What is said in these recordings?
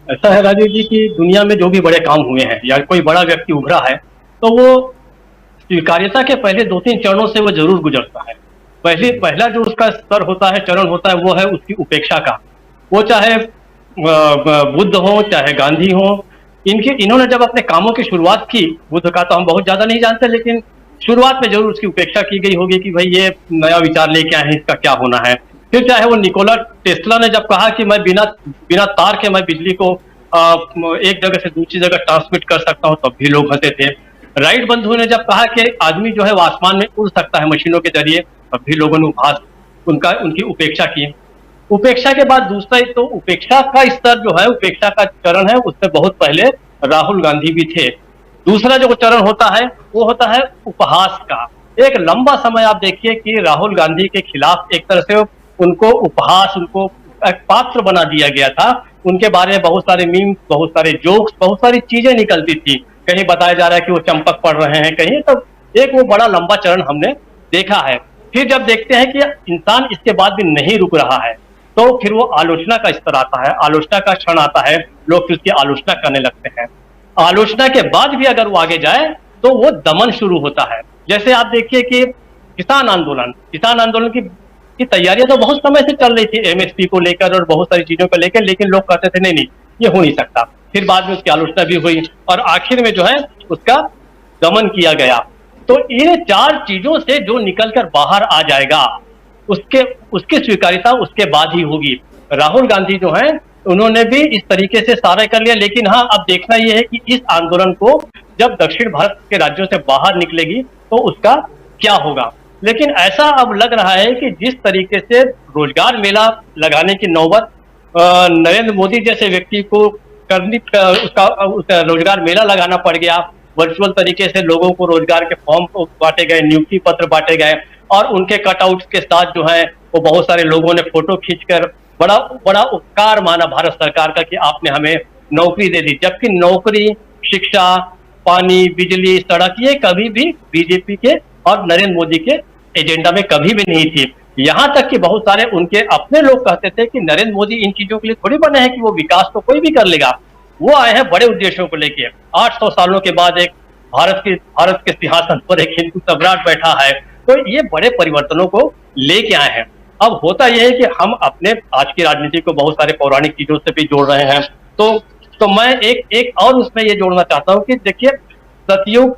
ऐसा है राजीव जी कि दुनिया में जो भी बड़े काम हुए हैं या कोई बड़ा व्यक्ति उभरा है तो वो स्वीकार्यता के पहले दो तीन चरणों से वो जरूर गुजरता है। पहला जो उसका स्तर होता है, चरण होता है, वो है उसकी उपेक्षा का। वो चाहे बुद्ध हो चाहे गांधी हो, इन्होंने जब अपने कामों की शुरुआत की, बुद्ध का तो हम बहुत ज्यादा नहीं जानते, लेकिन शुरुआत में जरूर उसकी उपेक्षा की गई होगी कि भाई ये नया विचार लेके आए हैं, इसका क्या होना है। फिर चाहे वो निकोला टेस्ला ने जब कहा कि मैं बिना बिना तार के मैं बिजली को एक जगह से दूसरी जगह ट्रांसमिट कर सकता हूं, तब भी लोग हंसे थे। राइट बंधु ने जब कहा कि आदमी जो है वो आसमान में उड़ सकता है मशीनों के जरिए, तब भी लोगों ने उनकी उपेक्षा की। उपेक्षा के बाद दूसरा, तो उपेक्षा का स्तर जो है, उपेक्षा का चरण है, उससे बहुत पहले राहुल गांधी भी थे। दूसरा जो चरण होता है वो होता है उपहास का। एक लंबा समय आप देखिए कि राहुल गांधी के खिलाफ एक तरह से उनको उपहास, उनको एक पात्र बना दिया गया था। उनके बारे में बहुत सारे मीम्स, बहुत सारे जोक्स, बहुत सारी चीजें निकलती थी। कहीं बताया जा रहा है कि वो चंपक पढ़ रहे हैं, कहीं तो एक वो बड़ा लंबा चरण हमने देखा है। फिर जब देखते हैं कि इंसान इसके बाद भी नहीं रुक रहा है, तो फिर वो आलोचना का स्तर आता है, आलोचना का क्षण आता है, लोग फिर उसकी आलोचना करने लगते हैं। आलोचना के बाद भी अगर वो आगे जाए तो वो दमन शुरू होता है। जैसे आप देखिए कि किसान आंदोलन की तैयारियां तो बहुत समय से चल रही थी, एमएसपी को लेकर और बहुत सारी चीजों को लेकर, लेकिन लोग कहते थे नहीं नहीं ये हो नहीं सकता। फिर बाद में उसकी आलोचना भी हुई और आखिर में जो है उसका दमन किया गया। तो इन चार चीजों से जो निकलकर बाहर आ जाएगा, उसके उसकी स्वीकार्यता उसके बाद ही होगी। राहुल गांधी जो है उन्होंने भी इस तरीके से सारा कर लिया, लेकिन हाँ, अब देखना यह है कि इस आंदोलन को जब दक्षिण भारत के राज्यों से बाहर निकलेगी तो उसका क्या होगा। लेकिन ऐसा अब लग रहा है कि जिस तरीके से रोजगार मेला लगाने की नौबत नरेंद्र मोदी जैसे व्यक्ति को उसका रोजगार मेला लगाना पड़ गया। वर्चुअल तरीके से लोगों को रोजगार के फॉर्म बांटे गए, नियुक्ति पत्र बांटे गए, और उनके कटआउट्स के साथ जो है वो बहुत सारे लोगों ने फोटो खींचकर बड़ा बड़ा उपकार माना भारत सरकार का कि आपने हमें नौकरी दे दी। जबकि नौकरी, शिक्षा, पानी, बिजली, सड़क, ये कभी भी बीजेपी के और नरेंद्र मोदी के एजेंडा में कभी भी नहीं थी। यहां तक कि बहुत सारे उनके अपने लोग कहते थे कि नरेंद्र मोदी इन चीजों के लिए थोड़ी बने हैं कि वो विकास तो कोई भी कर लेगा, वो आए हैं बड़े उद्देश्यों को लेकर। 800 सालों के बाद एक भारत के सिंहासन पर एक हिंदू सम्राट बैठा है, तो ये बड़े परिवर्तनों को लेके आए हैं। अब होता यह है कि हम अपने आज की राजनीति को बहुत सारे पौराणिक चीजों से भी जोड़ रहे हैं। तो मैं एक और उसमें ये जोड़ना चाहता हूं कि देखिए, सतयुग,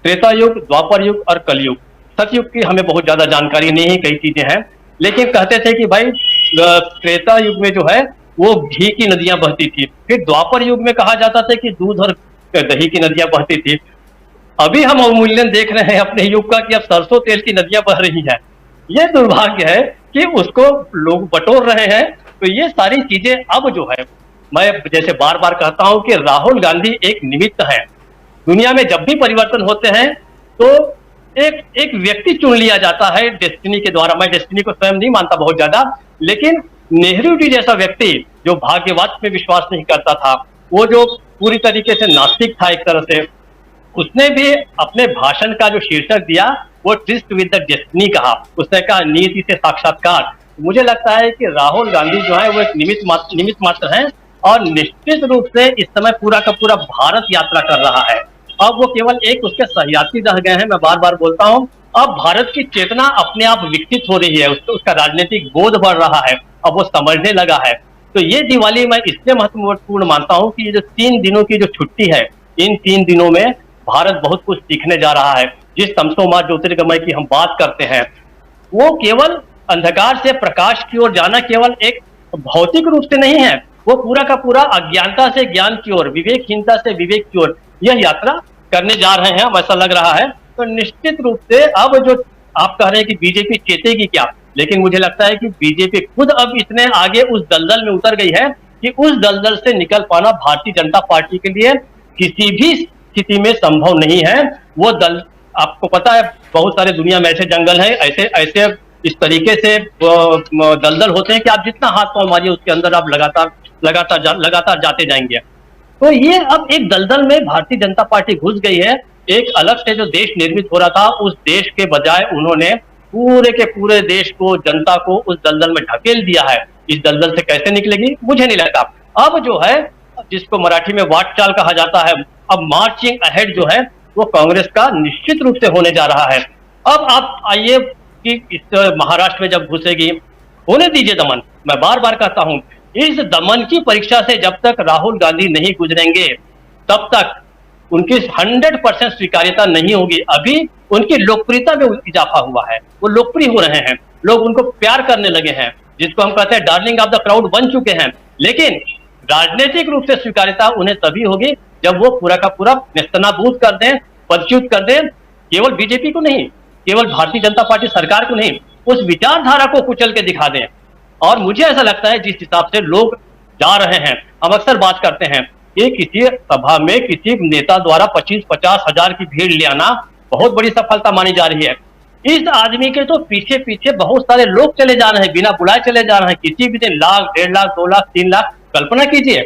त्रेता युग, द्वापर युग और कलयुग। सतयुग की हमें बहुत ज्यादा जानकारी नहीं है, कई चीजें हैं, लेकिन कहते थे कि भाई त्रेता युग में जो है वो घी की नदियां बहती थी। फिर द्वापर युग में कहा जाता था कि दूध और दही की नदियां बहती थी। अभी हम अवमूल्यन देख रहे हैं अपने युग का कि अब सरसों तेल की नदियां बह रही हैं। ये दुर्भाग्य है कि उसको लोग बटोर रहे हैं। तो ये सारी चीजें अब जो है, मैं जैसे बार बार कहता हूं कि राहुल गांधी एक निमित्त है। दुनिया में जब भी परिवर्तन होते हैं तो एक एक व्यक्ति चुन लिया जाता है डेस्टिनी के द्वारा। मैं डेस्टिनी को स्वयं नहीं मानता बहुत ज्यादा, लेकिन नेहरू जी जैसा व्यक्ति जो भाग्यवाद में विश्वास नहीं करता था, वो जो पूरी तरीके से नास्तिक था एक तरह से, उसने भी अपने भाषण का जो शीर्षक दिया वो ट्रिस्ट विद द डेस्टिनी कहा। उसने कहा नियति से साक्षात्कार। मुझे लगता है कि राहुल गांधी जो है वो एक निमित्त मात्र हैं, और निश्चित रूप से इस समय पूरा का पूरा भारत यात्रा कर रहा है। अब वो केवल एक उसके सहयात्री रह गए हैं। मैं बार बार बोलता हूं, अब भारत की चेतना अपने आप विकसित हो रही है, उसका राजनीतिक बोध बढ़ रहा है, अब वो समझने लगा है। तो ये दिवाली मैं इसलिए महत्वपूर्ण मानता हूं कि ये जो 3 दिनों की जो छुट्टी है, इन 3 दिनों में भारत बहुत कुछ सीखने जा रहा है। जिस तमसो मार ज्योतिर्गमय की हम बात करते हैं, वो केवल अंधकार से प्रकाश की ओर जाना केवल एक भौतिक रूप से नहीं है, वो पूरा का पूरा अज्ञानता से ज्ञान की ओर, विवेकहीनता से विवेक की ओर यह यात्रा करने जा रहे हैं, ऐसा लग रहा है। तो निश्चित रूप से अब जो आप कह रहे हैं कि बीजेपी चेतेगी क्या, लेकिन मुझे लगता है कि बीजेपी खुद अब इतने आगे उस दलदल में उतर गई है कि उस दलदल से निकल पाना भारतीय जनता पार्टी के लिए किसी भी स्थिति में संभव नहीं है। वो दल, आपको पता है बहुत सारे दुनिया में ऐसे जंगल है, ऐसे ऐसे इस तरीके से दलदल होते हैं कि आप जितना हाथ पांव मारिए उसके अंदर आप लगातार जाते जाएंगे। तो ये अब एक दलदल में भारतीय जनता पार्टी घुस गई है। एक अलग से जो देश निर्मित हो रहा था, उस देश के बजाय उन्होंने पूरे के पूरे देश को, जनता को उस दलदल में ढकेल दिया है। इस दलदल से कैसे निकलेगी मुझे नहीं लगता। अब जो है जिसको मराठी में वाट चाल कहा जाता है, अब मार्चिंग अहेड जो है वो कांग्रेस का निश्चित रूप से होने जा रहा है। अब आप आइए कि इस महाराष्ट्र में जब घुसेगी, होने दीजिए दमन। मैं बार बार कहता हूं, इस दमन की परीक्षा से जब तक राहुल गांधी नहीं गुजरेंगे तब तक उनकी 100% स्वीकार्यता नहीं होगी। अभी उनकी लोकप्रियता में इजाफा हुआ है, वो लोकप्रिय हो रहे हैं, लोग उनको प्यार करने लगे हैं, जिसको हम कहते हैं डार्लिंग ऑफ द क्राउड बन चुके हैं। लेकिन राजनीतिक रूप से स्वीकार्यता उन्हें तभी होगी जब वो पूरा का पूरा नेस्तनाबूद कर दें, पदच्युत कर दें, केवल बीजेपी को नहीं, केवल भारतीय जनता पार्टी सरकार को नहीं, उस विचारधारा को कुचल के दिखा दें। और मुझे ऐसा लगता है जिस हिसाब से लोग जा रहे हैं, हम अक्सर बात करते हैं कि किसी सभा में किसी नेता द्वारा 25-50 हजार की भीड़ ले आना बहुत बड़ी सफलता मानी जा रही है। इस आदमी के तो पीछे पीछे बहुत सारे लोग चले जा रहे हैं, बिना बुलाए चले जा रहे हैं, किसी भी दिन 1,00,000, 1.5 लाख, 2 लाख, 3 लाख। कल्पना कीजिए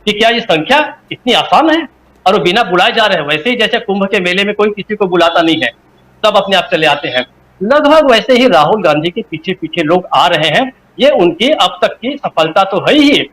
कि क्या ये संख्या इतनी आसान है, और वो बिना बुलाए जा रहे हैं। वैसे ही जैसे कुंभ के मेले में कोई किसी को बुलाता नहीं है, सब अपने आप चले आते हैं, लगभग वैसे ही राहुल गांधी के पीछे पीछे लोग आ रहे हैं। ये उनकी अब तक की सफलता तो है ही,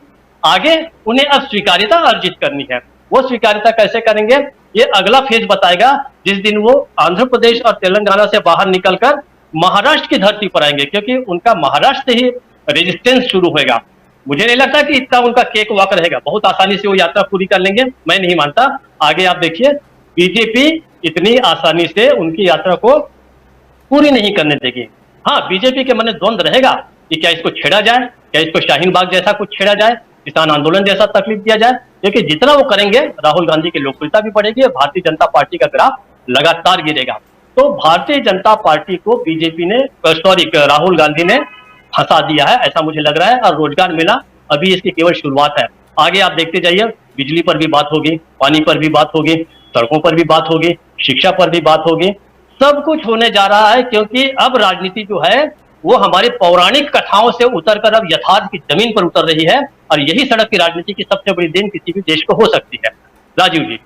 आगे उन्हें अब स्वीकार्यता अर्जित करनी है। वो स्वीकार्यता कैसे करेंगे, ये अगला फेज बताएगा, जिस दिन वो आंध्र प्रदेश और तेलंगाना से बाहर निकलकर महाराष्ट्र की धरती पर आएंगे, क्योंकि उनका महाराष्ट्र से ही रेजिस्टेंस शुरू होगा। मुझे नहीं लगता कि इतना उनका केक वॉक रहेगा, बहुत आसानी से वो यात्रा पूरी कर लेंगे, मैं नहीं मानता। आगे आप देखिए, बीजेपी इतनी आसानी से उनकी यात्रा को पूरी नहीं करने देगी। हाँ, बीजेपी के मन में द्वंद रहेगा कि क्या इसको छेड़ा जाए, क्या इसको शाहीन बाग जैसा कुछ छेड़ा जाए, किसान आंदोलन जैसा तकलीफ दिया जाए। लेकिन जितना वो करेंगे, राहुल गांधी की लोकप्रियता भी बढ़ेगी, भारतीय जनता पार्टी का ग्राफ लगातार गिरेगा। तो भारतीय जनता पार्टी को बीजेपी ने, राहुल गांधी ने फंसा दिया है, ऐसा मुझे लग रहा है। और रोजगार मेला अभी इसकी केवल शुरुआत है। आगे आप देखते जाइए, बिजली पर भी बात होगी, पानी पर भी बात होगी, सड़कों पर भी बात होगी, शिक्षा पर भी बात होगी, सब कुछ होने जा रहा है। क्योंकि अब राजनीति जो है वो हमारी पौराणिक कथाओं से उतरकर अब यथार्थ की जमीन पर उतर रही है, और यही सड़क की राजनीति की सबसे बड़ी देन किसी भी देश को हो सकती है। राजीव जी।